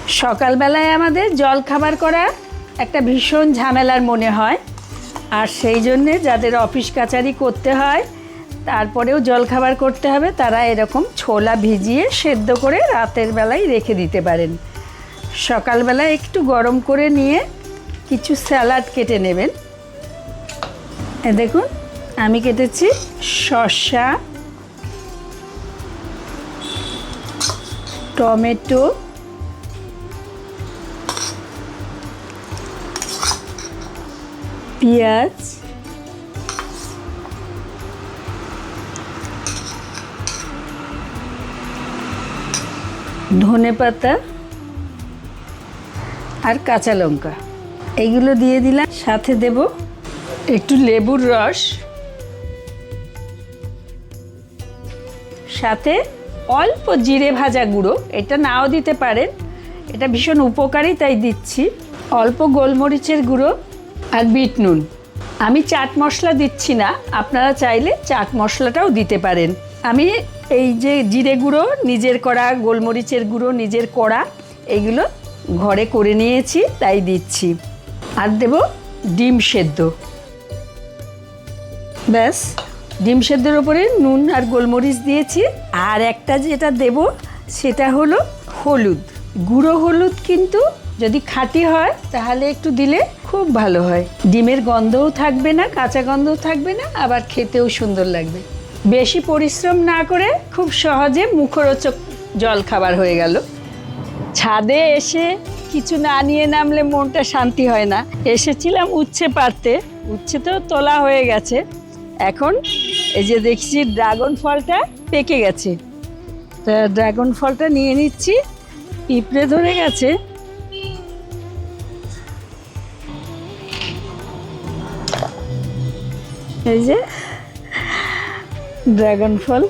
সকালবেলায় আমাদের জল খাবার করা একটা ভীষণ ঝামেলার মনে হয়, আর সেই জন্যে যাদের অফিস কাচারি করতে হয় তারপরেও জল খাবার করতে হবে, তারা এরকম ছোলা ভিজিয়ে সেদ্ধ করে রাতের বেলায় রেখে দিতে পারেন। সকালবেলায় একটু গরম করে নিয়ে কিছু স্যালাড কেটে নেবেন। দেখুন আমি কেটেছি শসা, টমেটো, পেঁয়াজ, ধনেপাতা আর কাঁচা লঙ্কা, এইগুলো দিয়ে দিলাম। সাথে দেব একটু লেবুর রস, সাথে অল্প জিরে ভাজা গুঁড়ো, এটা নাও দিতে পারেন, এটা ভীষণ উপকারী তাই দিচ্ছি। অল্প গোলমরিচের গুঁড়ো আর বিট নুন। আমি চাট মশলা দিচ্ছি না, আপনারা চাইলে চাট মশলাটাও দিতে পারেন। আমি এই যে জিরে গুঁড়ো নিজের করা, গোলমরিচের গুঁড়ো নিজের করা, এইগুলো ঘরে করে নিয়েছি তাই দিচ্ছি। আর দেব ডিম সেদ্ধ। ব্যাস, ডিম সেদ্ধর ওপরে নুন আর গোলমরিচ দিয়েছি। আর একটা যেটা দেব সেটা হলো হলুদ, গুঁড়ো হলুদ, কিন্তু যদি খাঁটি হয় তাহলে একটু দিলে খুব ভালো হয়। ডিমের গন্ধও থাকবে না, কাঁচা গন্ধও থাকবে না, আবার খেতেও সুন্দর লাগবে। বেশি পরিশ্রম না করে খুব সহজে মুখরোচক জল খাবার হয়ে গেল। ছাদে এসে কিছু না নিয়ে নামলে মনটা শান্তি হয় না। এসেছিলাম উচ্ছে পাড়তে, উচ্ছে তো তোলা হয়ে গেছে। এখন এই যে দেখছি ড্রাগন ফলটা পেকে গেছে, তা ড্রাগন ফলটা নিয়ে নিচ্ছি। পিঁপড়ে ধরে গেছে, এই যে ড্রাগন ফল।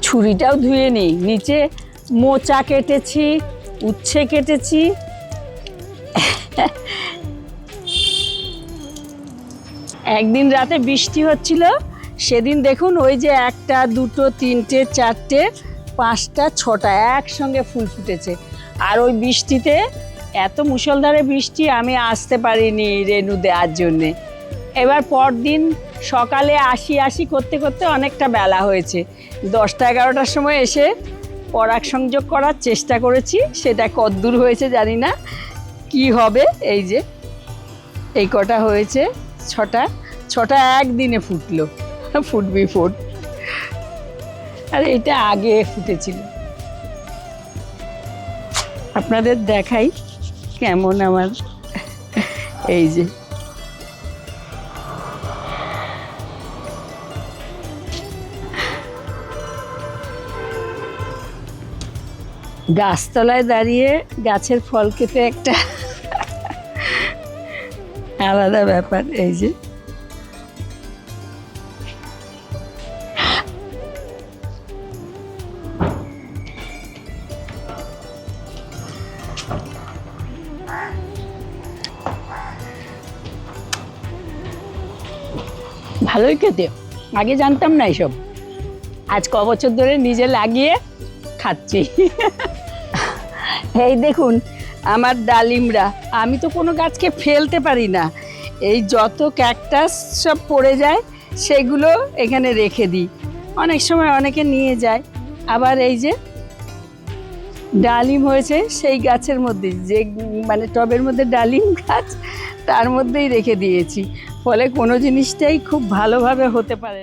ছুরিটাও ধুয়ে নিই, নিচে মোচা কেটেছি, উচ্ছে কেটেছি। একদিন রাতে বৃষ্টি হচ্ছিল, সেদিন দেখুন ওই যে একটা, দুটো, তিনটে, চারটে, পাঁচটা, ছটা একসঙ্গে ফুল ফুটেছে। আর ওই বৃষ্টিতে, এত মুষলধারে বৃষ্টি, আমি আসতে পারিনি রেনু দেওয়ার জন্যে। এবার পরদিন সকালে আসি করতে করতে অনেকটা বেলা হয়েছে। 10টা 11টার সময় এসে পরাগ সংযোগ করার চেষ্টা করেছি, সেটা কতদূর হয়েছে জানি না, কি হবে। এই যে এই কটা হয়েছে, ছটা একদিনে ফুটলো, ফুটবি ফুট। আর এটা আগে ফুটেছিল। আপনাদের দেখাই কেমন আমার, এই যে গাছতলায় দাঁড়িয়ে গাছের ফল খেতে একটা আলাদা ব্যাপার। এই যে ভালোই খেতে, আগে জানতাম না এসব, আজ ক বছর ধরে নিজে লাগিয়ে খাচ্ছি। এই দেখুন আমার ডালিমরা, আমি তো কোনো গাছকে ফেলতে পারি না, এই যত ক্যাকটাস সব পড়ে যায় সেগুলো এখানে রেখে দিই। অনেক সময় অনেকে নিয়ে যায়। আবার এই যে ডালিম হয়েছে সেই গাছের মধ্যে, যে মানে টবের মধ্যে ডালিম গাছ, তার মধ্যেই রেখে দিয়েছি। ফলে কোনো জিনিসটাই খুব ভালোভাবে হতে পারে।